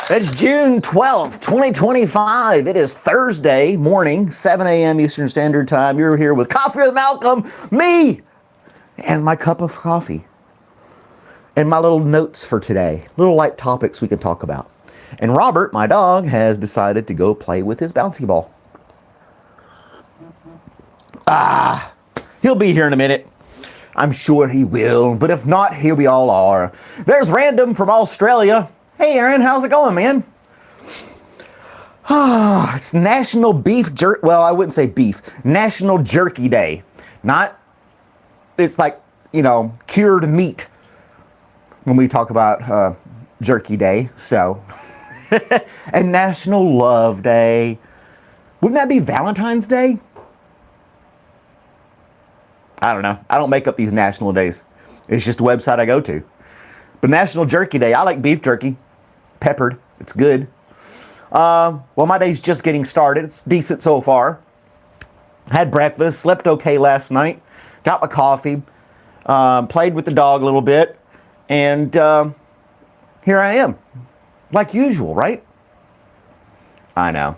It's June 12th, 2025. It is Thursday morning, 7 a.m. Eastern Standard Time. You're here with Coffee with Malcolm, me, and my cup of coffee. And my little notes for today, little light topics we can talk about. And Robert, my dog, has decided to go play with his bouncy ball. He'll be here in a minute. I'm sure he will, but if not, here we all are. There's Random from Australia. Hey, Aaron, how's it going, man? It's National Beef Jerky. Well, I wouldn't say beef. National Jerky Day. It's like, cured meat when we talk about Jerky Day. So, and National Love Day. Wouldn't that be Valentine's Day? I don't know. I don't make up these national days. It's just a website I go to. But National Jerky Day. I like beef jerky. Peppered. It's good. Well, my day's just getting started. It's decent so far. Had breakfast. Slept okay last night. Got my coffee. Played with the dog a little bit. And here I am. Like usual, right? I know.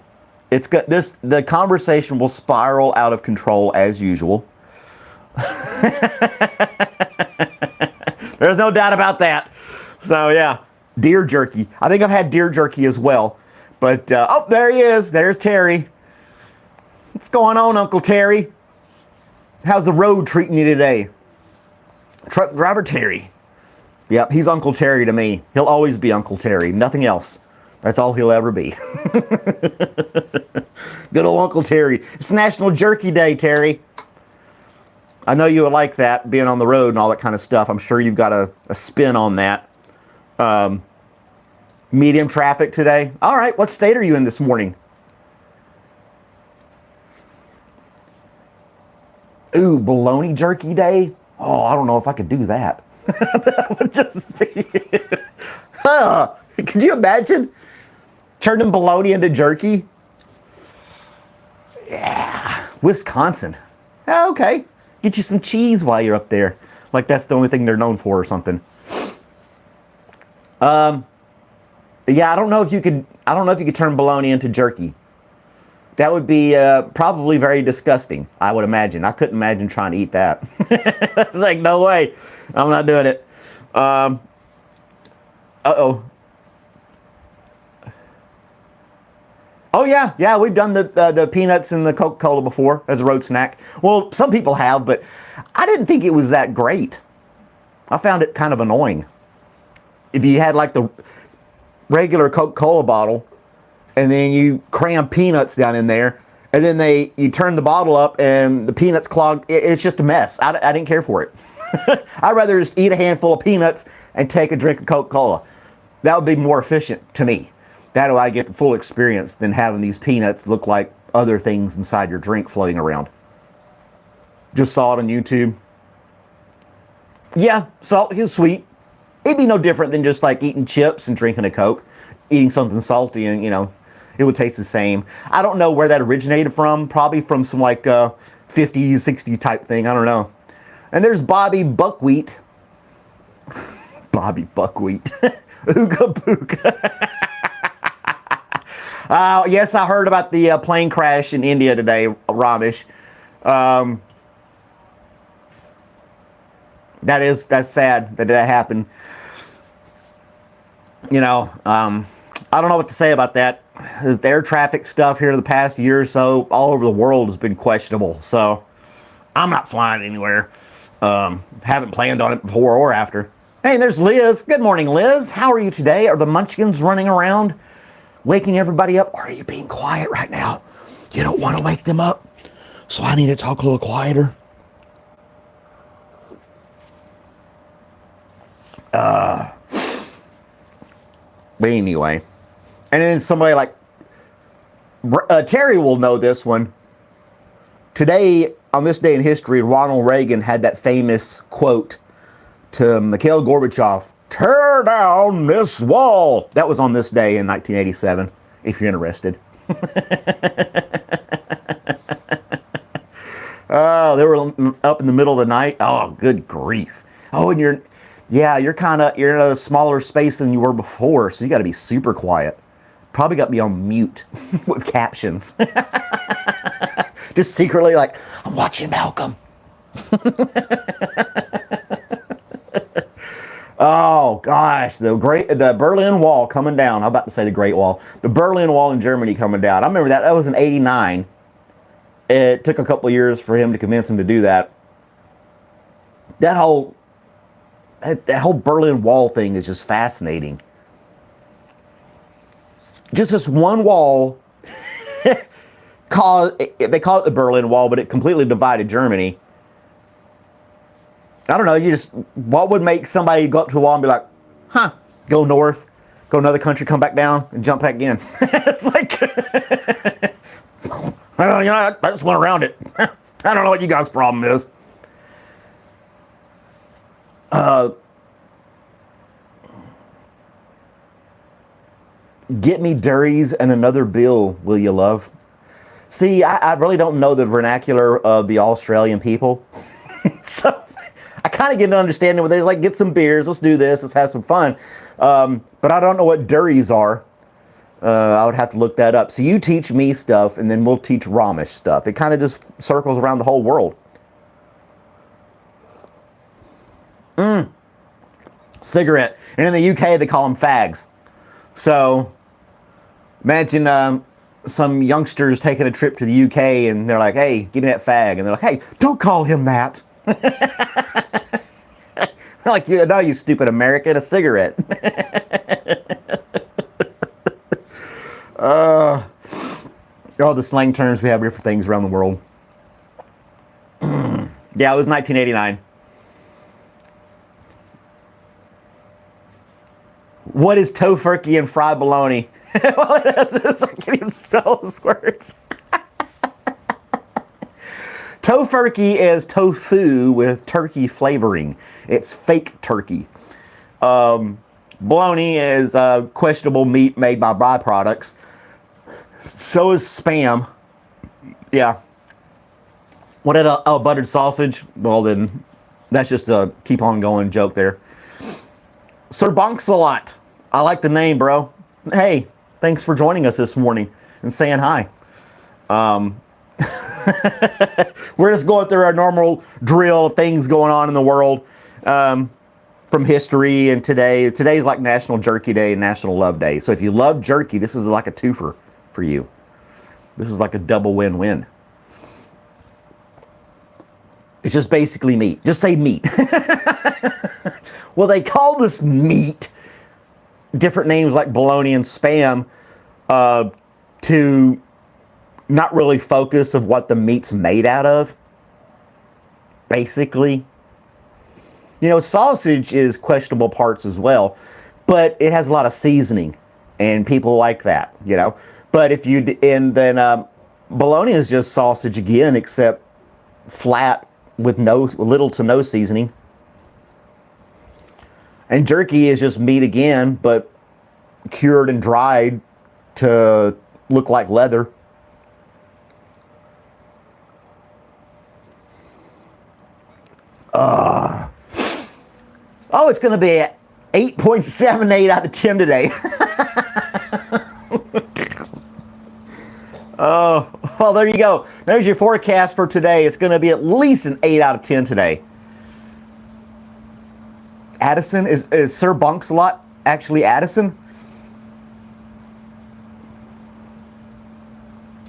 It's good. The conversation will spiral out of control as usual. There's no doubt about that. So yeah, deer jerky. I think I've had deer jerky as well. But oh, there he is. There's Terry. What's going on, Uncle Terry? How's the road treating you today? Truck driver Terry. Yep, he's Uncle Terry to me. He'll always be Uncle Terry. Nothing else. That's all he'll ever be. Good old Uncle Terry. It's National Jerky Day, Terry. I know you would like that, being on the road and all that kind of stuff. I'm sure you've got a spin on that. Medium traffic today. All right, what state are you in this morning? Ooh, bologna jerky day? Oh, I don't know if I could do that. That would just be... Could you imagine turning bologna into jerky? Yeah, Wisconsin. Okay. Get you some cheese while you're up there. Like that's the only thing they're known for or something. Yeah, I don't know if you could turn bologna into jerky. That would be probably very disgusting, I would imagine. I couldn't imagine trying to eat that. It's like, no way. I'm not doing it. Uh-oh. Oh, yeah, we've done the peanuts and the Coca-Cola before as a road snack. Well, some people have, but I didn't think it was that great. I found it kind of annoying. If you had like the regular Coca-Cola bottle, and then you cram peanuts down in there, and then you turn the bottle up, and the peanuts clog, it's just a mess. I didn't care for it. I'd rather just eat a handful of peanuts and take a drink of Coca-Cola. That would be more efficient to me. That way I get the full experience than having these peanuts look like other things inside your drink floating around. Just saw it on YouTube. Yeah, salty and sweet. It'd be no different than just like eating chips and drinking a Coke. Eating something salty and, it would taste the same. I don't know where that originated from. Probably from some like 50s, 60s type thing. I don't know. And there's Bobby Buckwheat. Bobby Buckwheat. Ooga booga. Yes, I heard about the plane crash in India today, Ramesh. That's sad that happened. I don't know what to say about that. The air traffic stuff here the past year or so, all over the world has been questionable. So I'm not flying anywhere. Haven't planned on it before or after. Hey, there's Liz. Good morning, Liz. How are you today? Are the munchkins running around, waking everybody up? Or are you being quiet right now? You don't want to wake them up, so I need to talk a little quieter. But anyway, and then somebody like Terry will know this one. Today, on this day in history, Ronald Reagan had that famous quote to Mikhail Gorbachev, "Tear down this wall." That was on this day in 1987, if you're interested. Oh, they were up in the middle of the night. Oh, good grief. Oh, and Yeah, you're in a smaller space than you were before, so you got to be super quiet. Probably got me on mute with captions. Just secretly like, I'm watching Malcolm. Oh gosh, the Berlin Wall coming down. I'm about to say the Great Wall. The Berlin Wall in Germany coming down. I remember that. That was in '89. It took a couple of years for him to convince him to do that. That whole Berlin Wall thing is just fascinating. Just this one wall, they call it the Berlin Wall, but it completely divided Germany. I don't know, what would make somebody go up to the wall and be like, huh, go north, go another country, come back down, and jump back in? It's like, well, I just went around it. I don't know what you guys' problem is. Get me Durries and another bill, will you, love? See, I really don't know the vernacular of the Australian people. So I kind of get an understanding where they're like, get some beers, let's do this, let's have some fun. But I don't know what Durries are. I would have to look that up. So you teach me stuff, and then we'll teach Ramesh stuff. It kind of just circles around the whole world. Cigarette. And in the UK, they call them fags. So imagine some youngsters taking a trip to the UK, and they're like, hey, give me that fag. And they're like, hey, don't call him that. Like, no, you stupid American, a cigarette. All the slang terms we have here for things around the world. Yeah, it was 1989. What is tofurkey and fried bologna? Well, I can't even spell those words. Tofurkey is tofu with turkey flavoring. It's fake turkey. Bologna is questionable meat made by byproducts. So is Spam. Yeah. What did buttered sausage? Well, then that's just a keep on going joke there. Sir Bonks-a-lot. I like the name, bro. Hey, thanks for joining us this morning and saying hi. We're just going through our normal drill of things going on in the world from history and today. Today's like National Jerky Day and National Love Day. So if you love jerky, this is like a twofer for you. This is like a double win-win. It's just basically meat. Just say meat. Well, they call this meat different names like bologna and Spam to not really focus of what the meat's made out of. Basically. Sausage is questionable parts as well, but it has a lot of seasoning, and people like that, But if you, and then bologna is just sausage again, except flat with little to no seasoning. And jerky is just meat again, but cured and dried to look like leather. Oh, it's going to be 8.78 out of 10 today. Oh, well, there you go. There's your forecast for today. It's going to be at least an 8 out of 10 today. Addison? Is Sir Bonks-a-lot actually Addison?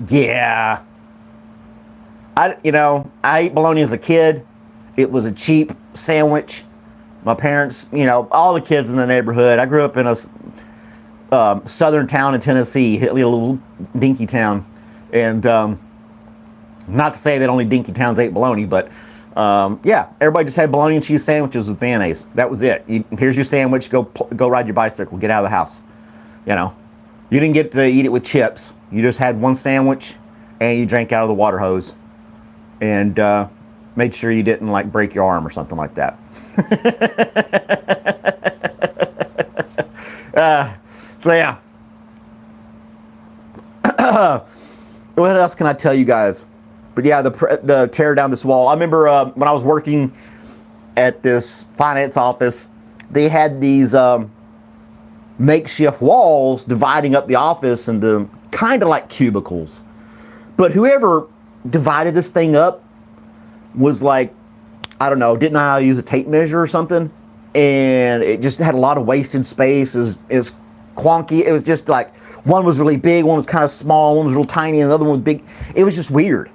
Yeah. I ate bologna as a kid. It was a cheap sandwich. My parents, all the kids in the neighborhood. I grew up in a southern town in Tennessee, a little dinky town. And not to say that only dinky towns ate bologna, but yeah, everybody just had bologna and cheese sandwiches with mayonnaise. That was it. Here's your sandwich. Go ride your bicycle. Get out of the house. You didn't get to eat it with chips. You just had one sandwich, and you drank out of the water hose, and made sure you didn't break your arm or something like that. So yeah. What else can I tell you guys? But yeah, the tear down this wall. I remember when I was working at this finance office they had these makeshift walls dividing up the office into kind of like cubicles. But whoever divided this thing up was like, I don't know, didn't know how to use a tape measure or something. And it just had a lot of wasted space. It was quonky. It was just like, one was really big, one was kind of small, one was real tiny, and the other one was big. It was just weird.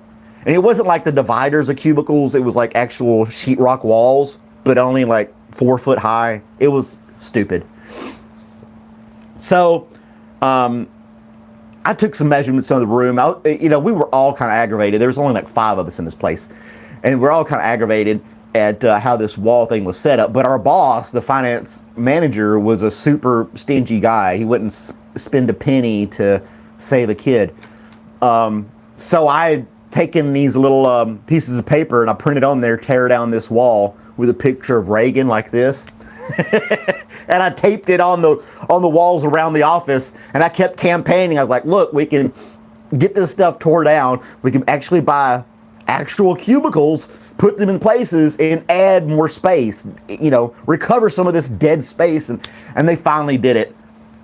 And it wasn't like the dividers of cubicles. It was like actual sheetrock walls, but only like 4 foot high. It was stupid. So, I took some measurements of the room. We were all kind of aggravated. There was only like 5 of us in this place. And we're all kind of aggravated at how this wall thing was set up. But our boss, the finance manager, was a super stingy guy. He wouldn't spend a penny to save a kid. So I had taken these little pieces of paper and I printed on there, tear down this wall with a picture of Reagan like this. And I taped it on the walls around the office, and I kept campaigning. I was like, look, we can get this stuff tore down. We can actually buy actual cubicles, put them in places, and add more space, recover some of this dead space. And they finally did it.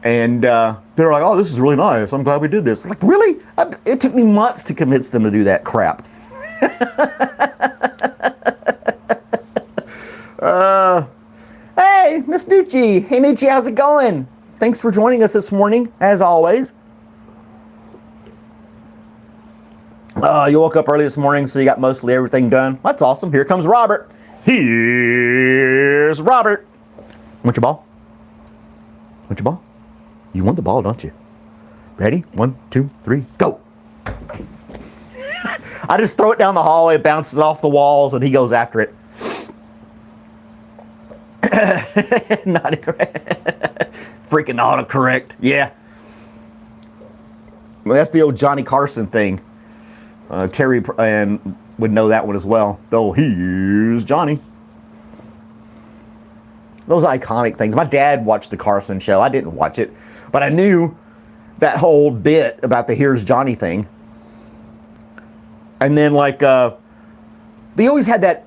And they're like, oh, this is really nice. I'm glad we did this. I'm like, really? It took me months to convince them to do that crap. Hey, Miss Nucci. Hey, Nucci, how's it going? Thanks for joining us this morning, as always. You woke up early this morning, so you got mostly everything done. That's awesome. Here comes Robert. Here's Robert. Want your ball? Want your ball? You want the ball, don't you? Ready? 1, 2, 3, go. I just throw it down the hallway, bounces it off the walls, and he goes after it. Not freaking autocorrect. Yeah. Well, that's the old Johnny Carson thing. Terry would know that one as well. Oh, here's Johnny. Those iconic things. My dad watched the Carson show. I didn't watch it, but I knew that whole bit about the Here's Johnny thing. And then they always had that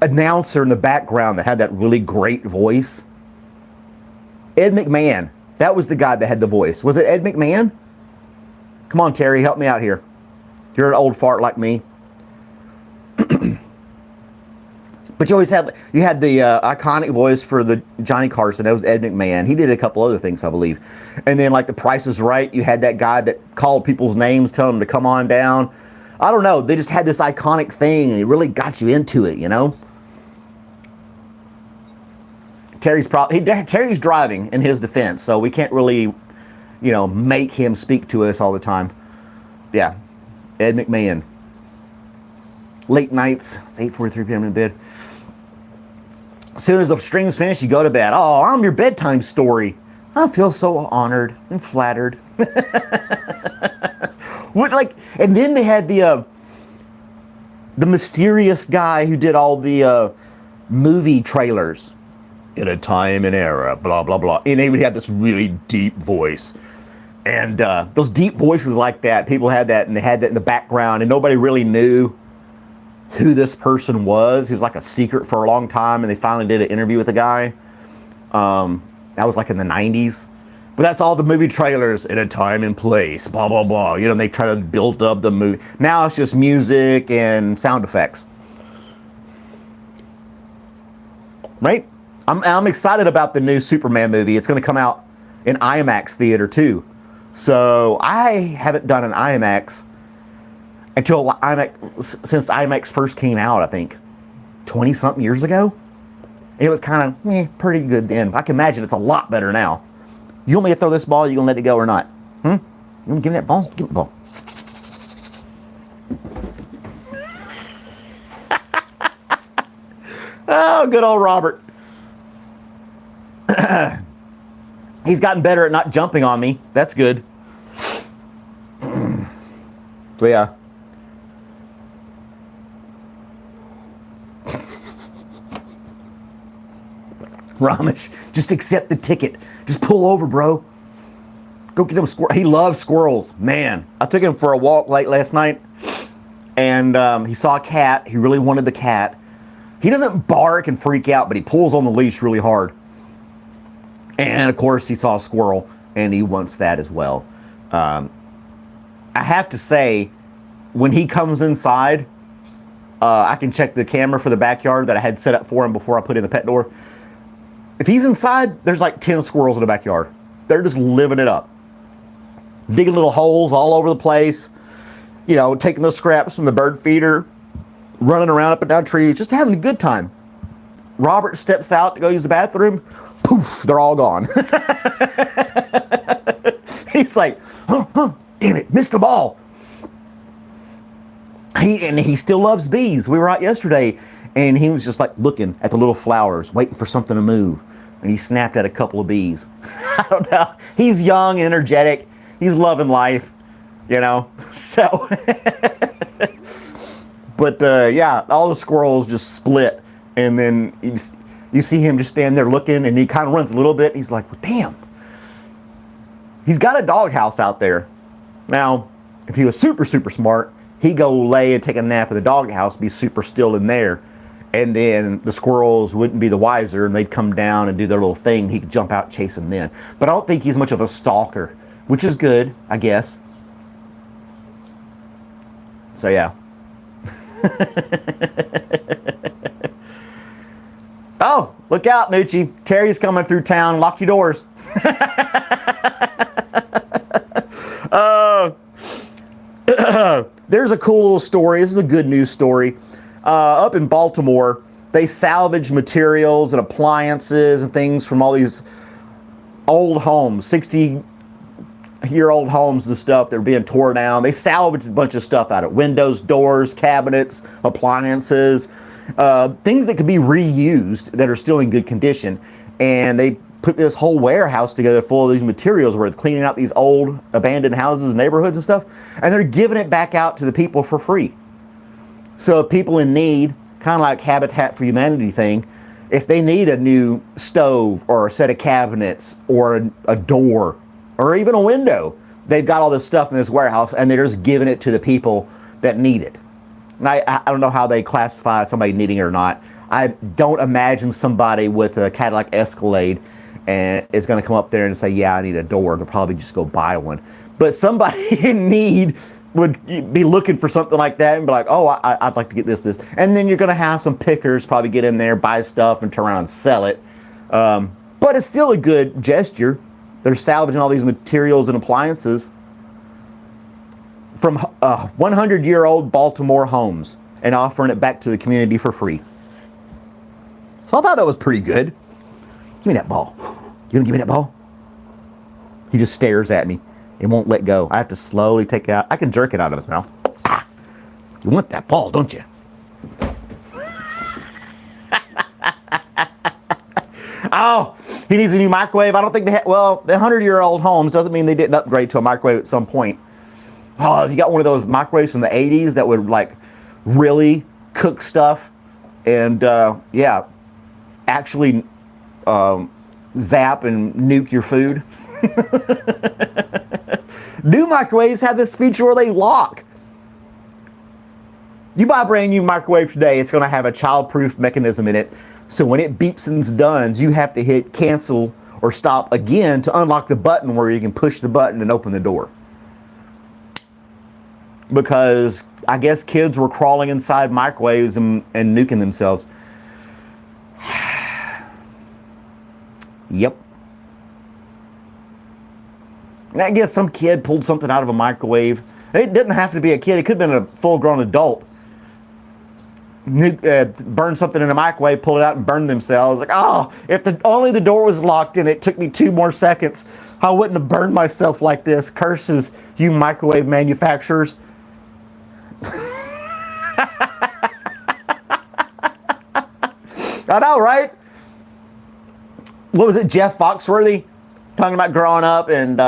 announcer in the background that had that really great voice. Ed McMahon. That was the guy that had the voice. Was it Ed McMahon? Come on, Terry, help me out here. You're an old fart like me. But you always had the iconic voice for the Johnny Carson. That was Ed McMahon. He did a couple other things, I believe. And then like The Price is Right, you had that guy that called people's names, telling them to come on down. I don't know. They just had this iconic thing, and it really got you into it, Terry's driving in his defense, so we can't really, make him speak to us all the time. Yeah, Ed McMahon. Late nights, it's 8:43 p.m. in bed. As soon as the stream's finished, you go to bed. Oh, I'm your bedtime story. I feel so honored and flattered. And then they had the mysterious guy who did all the movie trailers. In a time and era, blah, blah, blah. And they would have this really deep voice. And those deep voices like that, people had that, and they had that in the background, and nobody really knew who this person was. He was like a secret for a long time, and they finally did an interview with the guy. That was like in the 90s. But that's all the movie trailers, in a time and place, blah, blah, blah. They try to build up the movie. Now it's just music and sound effects. Right? I'm excited about the new Superman movie. It's going to come out in IMAX theater too. So I haven't done an IMAX since IMAX first came out, I think 20-something years ago. And it was kind of pretty good then. I can imagine it's a lot better now. You want me to throw this ball? You gonna let it go or not? You want to give me that ball? Give me the ball. Oh, good old Robert. He's gotten better at not jumping on me. That's good. So yeah. Ramesh, just accept the ticket. Just pull over, bro. Go get him a squirrel. He loves squirrels. Man, I took him for a walk late last night, and he saw a cat. He really wanted the cat. He doesn't bark and freak out, but he pulls on the leash really hard. And of course, he saw a squirrel, and he wants that as well. I have to say, when he comes inside, I can check the camera for the backyard that I had set up for him before I put in the pet door. If he's inside, there's like 10 squirrels in the backyard. They're just living it up. Digging little holes all over the place. You know, taking those scraps from the bird feeder, running around up and down trees, just having a good time. Robert steps out to go use the bathroom. Poof, they're all gone. He's like, oh, damn it, missed the ball. He still loves bees. We were out yesterday, and he was just like looking at the little flowers, waiting for something to move. And he snapped at a couple of bees. I don't know. He's young, energetic. He's loving life, you know. So, but yeah, all the squirrels just split, and then you see him just stand there looking, and he kind of runs a little bit. He's like, well, damn. He's got a doghouse out there. Now, if he was super, super smart, he'd go lay and take a nap in the doghouse, be super still in there, and then the squirrels wouldn't be the wiser, and they'd come down and do their little thing. He could jump out chasing them. But I don't think he's much of a stalker, which is good, I guess. So yeah. Oh, look out, Moochie. Terry's coming through town. Lock your doors. There's a cool little story. This is a good news story. Up in Baltimore, they salvage materials and appliances and things from all these old homes, 60-year-old homes and stuff that are being torn down. They salvaged a bunch of stuff out of it. Windows, doors, cabinets, appliances, things that could be reused that are still in good condition. And they put this whole warehouse together full of these materials where they're cleaning out these old abandoned houses and neighborhoods and stuff, and they're giving it back out to the people for free. So people in need, kind of like Habitat for Humanity thing, if they need a new stove or a set of cabinets or a door or even a window, they've got all this stuff in this warehouse, and they're just giving it to the people that need it. And I don't know how they classify somebody needing it or not. I don't imagine somebody with a Cadillac Escalade and is going to come up there and say, yeah, I need a door. They'll probably just go buy one. But somebody in need would be looking for something like that and be like, oh, I'd like to get this. And then you're going to have some pickers probably get in there, buy stuff, and turn around and sell it. But it's still a good gesture. They're salvaging all these materials and appliances from 100-year-old Baltimore homes and offering it back to the community for free. So I thought that was pretty good. Give me that ball. You gonna give me that ball? He just stares at me and won't let go. I have to slowly take it out. I can jerk it out of his mouth. Ah, you want that ball, don't you? Oh, he needs a new microwave. I don't think they had, well, the 100-year-old homes doesn't mean they didn't upgrade to a microwave at some point. Oh, if you got one of those microwaves from the 80s that would like really cook stuff and yeah, actually zap and nuke your food. New microwaves have this feature where they lock. You buy a brand new microwave today, it's going to have a child-proof mechanism in it. So when it beeps and done, you have to hit cancel or stop again to unlock the button where you can push the button and open the door. Because I guess kids were crawling inside microwaves and nuking themselves. Yep. And I guess some kid pulled something out of a microwave. It didn't have to be a kid. It could have been a full-grown adult. Burn something in a microwave, pull it out, and burn themselves. Like, oh, if only the door was locked and it took me 2 more seconds, I wouldn't have burned myself like this. Curses, you microwave manufacturers. I know, right? What was it, Jeff Foxworthy talking about growing up, and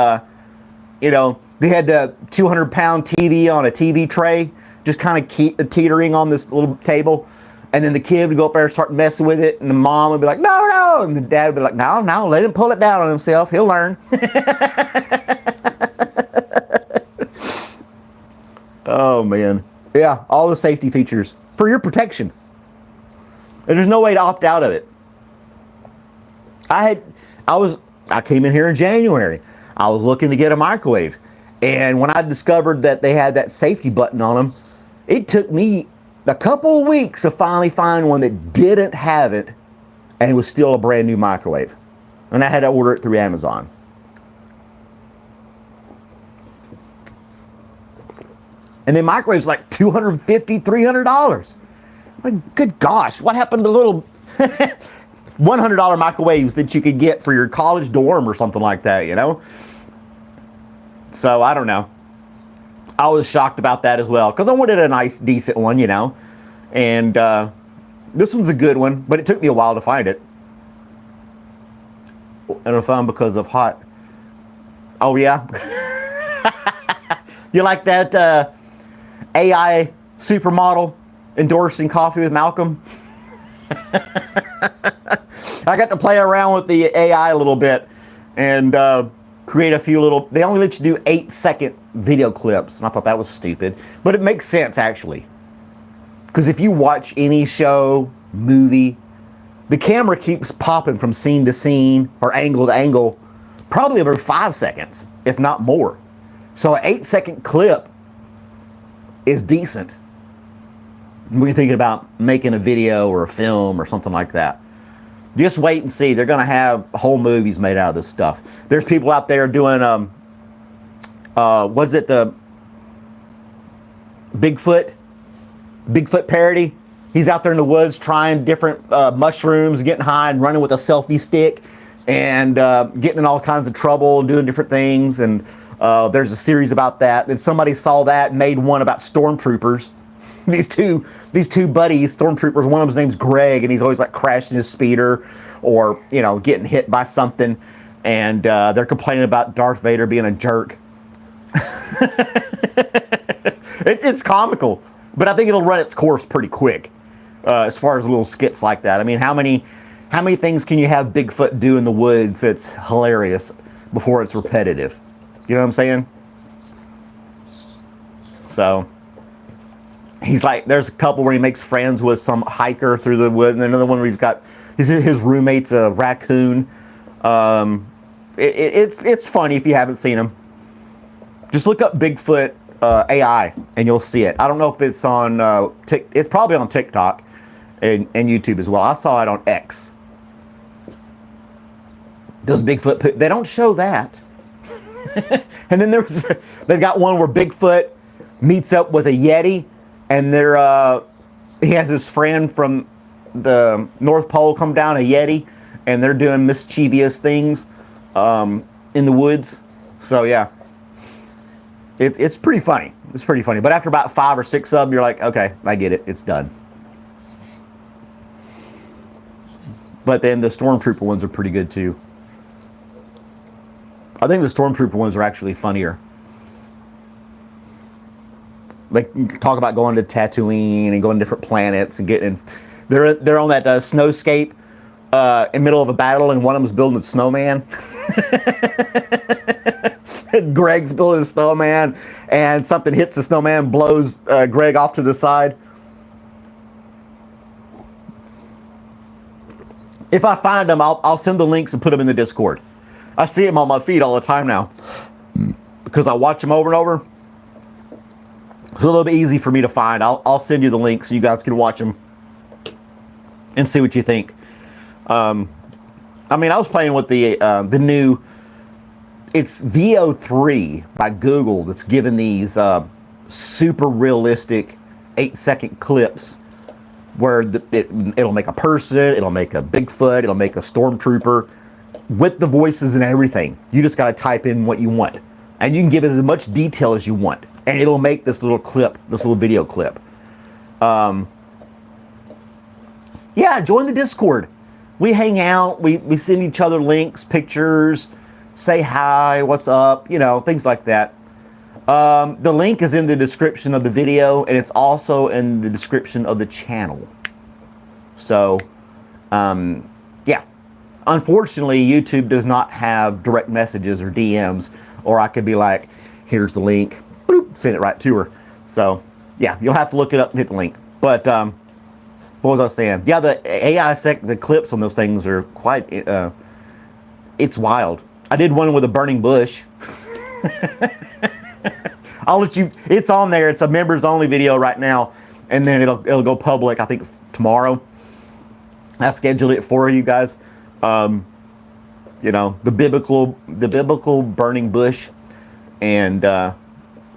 you know, they had the 200-pound TV on a TV tray, just kind of teetering on this little table, and then the kid would go up there and start messing with it, and the mom would be like, no, no, and the dad would be like, no, no, let him pull it down on himself, he'll learn. Oh man, yeah, all the safety features for your protection, and there's no way to opt out of it. I was I came in here in January. I was looking to get a microwave. And when I discovered that they had that safety button on them, it took me a couple of weeks to finally find one that didn't have it and it was still a brand new microwave. And I had to order it through Amazon. And then microwaves like $250, $300. Like, good gosh, what happened to little $100 microwaves that you could get for your college dorm or something like that, you know? So, I don't know. I was shocked about that as well, because I wanted a nice, decent one, you know? And this one's a good one, but it took me a while to find it. And I found because of hot. Oh, yeah? You like that AI supermodel endorsing Coffee with Malcolm? I got to play around with the AI a little bit and create a few little, they only let you do 8-second video clips. And I thought that was stupid, but it makes sense actually. Because if you watch any show, movie, the camera keeps popping from scene to scene or angle to angle, probably over 5 seconds, if not more. So an 8-second clip is decent when you're thinking about making a video or a film or something like that. Just wait and see. They're going to have whole movies made out of this stuff. There's people out there doing, what is it, the Bigfoot parody. He's out there in the woods trying different mushrooms, getting high and running with a selfie stick and getting in all kinds of trouble and doing different things. And there's a series about that. Then somebody saw that and made one about stormtroopers. These two buddies, stormtroopers, one of them's name's Greg, and he's always like crashing his speeder or, you know, getting hit by something. And they're complaining about Darth Vader being a jerk. It's comical, but I think it'll run its course pretty quick as far as little skits like that. I mean, how many things can you have Bigfoot do in the woods that's hilarious before it's repetitive? You know what I'm saying? So he's like, there's a couple where he makes friends with some hiker through the woods, and then another one where his roommate's a raccoon. It's funny if you haven't seen him. Just look up Bigfoot AI and you'll see it. I don't know if it's on it's probably on TikTok and YouTube as well. I saw it on X. Does Bigfoot they don't show that. And then they've got one where Bigfoot meets up with a Yeti, and he has his friend from the North Pole come down, a Yeti, and they're doing mischievous things in the woods. So yeah, it's pretty funny. It's pretty funny. But after about 5 or 6 of them, you're like, okay, I get it. It's done. But then the Stormtrooper ones are pretty good too. I think the Stormtrooper ones are actually funnier. They talk about going to Tatooine and going to different planets and getting. They're on that snowscape in the middle of a battle, and one of them's building a snowman. Greg's building a snowman, and something hits the snowman, blows Greg off to the side. If I find them, I'll send the links and put them in the Discord. I see them on my feed all the time now because I watch them over and over. It's a little bit easy for me to find. I'll send you the link so you guys can watch them and see what you think. I mean, I was playing with the new. It's VO3 by Google that's given these super realistic 8-second clips where it'll make a person, it'll make a Bigfoot, it'll make a stormtrooper with the voices and everything. You just got to type in what you want, and you can give it as much detail as you want, and it'll make this little clip, this little video clip. Yeah, join the Discord. We hang out, we send each other links, pictures, say hi, what's up, you know, things like that. The link is in the description of the video, and it's also in the description of the channel. So, yeah. Unfortunately, YouTube does not have direct messages or DMs, or I could be like, here's the link, bloop, send it right to her. So, yeah, you'll have to look it up and hit the link. But, what was I saying? Yeah, the AI the clips on those things are quite It's wild. I did one with a burning bush. I'll let you, it's on there. It's a members only video right now. And then it'll go public, I think, tomorrow. I scheduled it for you guys. You know, the biblical burning bush. And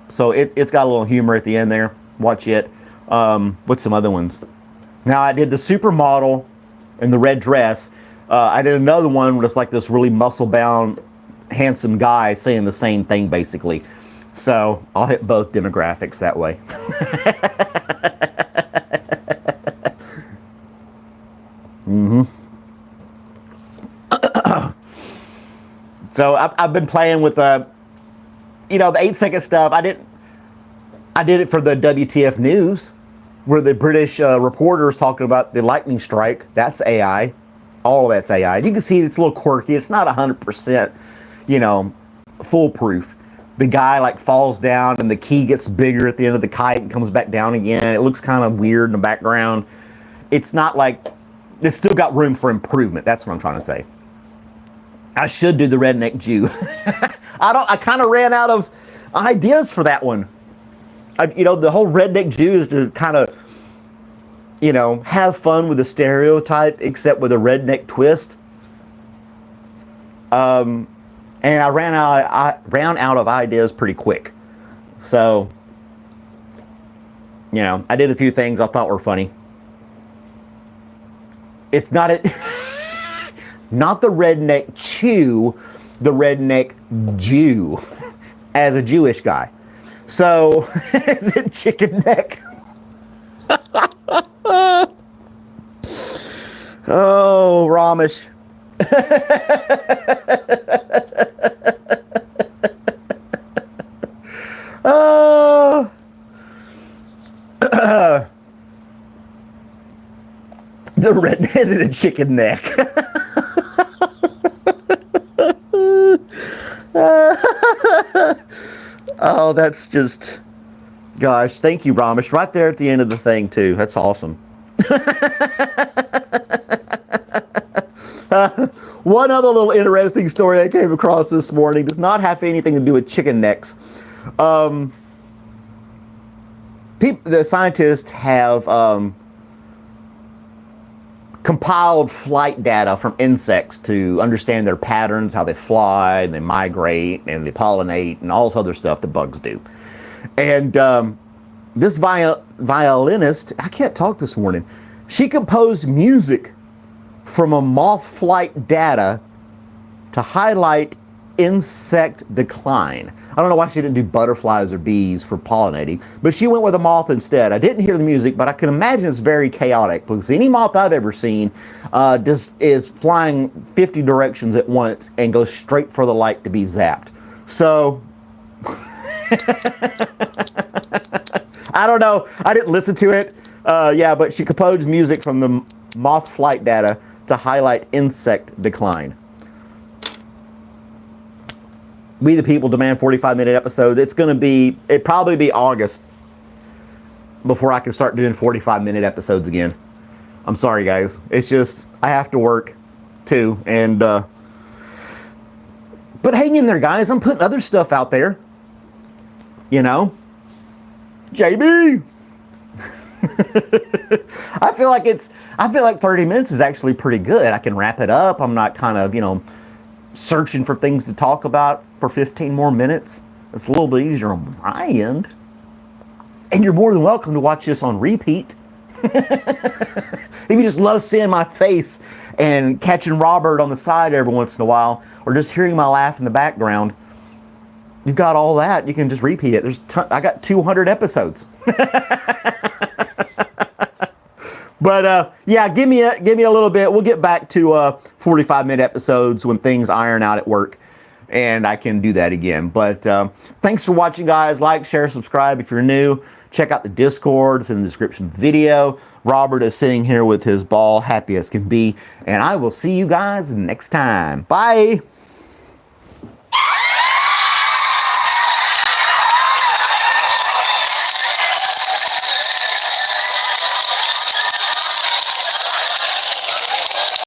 so it's got a little humor at the end there. Watch it. What's some other ones? Now I did the supermodel in the red dress. I did another one where it's like this really muscle-bound, handsome guy saying the same thing, basically. So I'll hit both demographics that way. So I've been playing with you know, the 8-second stuff. I did it for the WTF News, where the British reporters talking about the lightning strike. That's AI. All of that's AI. You can see it's a little quirky. It's not 100%, you know, foolproof. The guy like falls down and the key gets bigger at the end of the kite and comes back down again. It looks kind of weird in the background. It's not like, it's still got room for improvement. That's what I'm trying to say. I should do the Redneck Jew. I kind of ran out of ideas for that one. You know, the whole Redneck Jew is to kind of, you know, have fun with the stereotype, except with a redneck twist. And I ran out of ideas pretty quick. So, you know, I did a few things I thought were funny. It's not not the Redneck Chew, the Redneck Jew, as a Jewish guy. So, is it chicken neck? Oh, Ramesh. Oh. The redneck is a chicken neck. Oh, that's just, gosh, thank you, Ramesh. Right there at the end of the thing, too. That's awesome. One other little interesting story I came across this morning does not have anything to do with chicken necks. The scientists have compiled flight data from insects to understand their patterns, how they fly, and they migrate, and they pollinate, and all this other stuff that bugs do. And this violinist, I can't talk this morning, she composed music from a moth flight data to highlight insect decline. I don't know why she didn't do butterflies or bees for pollinating, but she went with a moth instead. I didn't hear the music, but I can imagine it's very chaotic, because any moth I've ever seen is flying 50 directions at once and goes straight for the light to be zapped. So, I don't know. I didn't listen to it. Yeah, but she composed music from the moth flight data to highlight insect decline. We the People demand 45-minute episodes. It'd probably be August before I can start doing 45-minute episodes again. I'm sorry, guys. It's just, I have to work too. And, but hang in there, guys. I'm putting other stuff out there. You know? JB! I feel like 30 minutes is actually pretty good. I can wrap it up. I'm not kind of, you know, searching for things to talk about for 15 more minutes. It's a little bit easier on my end. And you're more than welcome to watch this on repeat. If you just love seeing my face and catching Robert on the side every once in a while, or just hearing my laugh in the background, you've got all that. You can just repeat it. I got 200 episodes. But yeah, give me a little bit. We'll get back to 45-minute episodes when things iron out at work, and I can do that again. But thanks for watching, guys. Like, share, subscribe if you're new. Check out the Discord. It's in the description of the video. Robert is sitting here with his ball, happy as can be, and I will see you guys next time. Bye.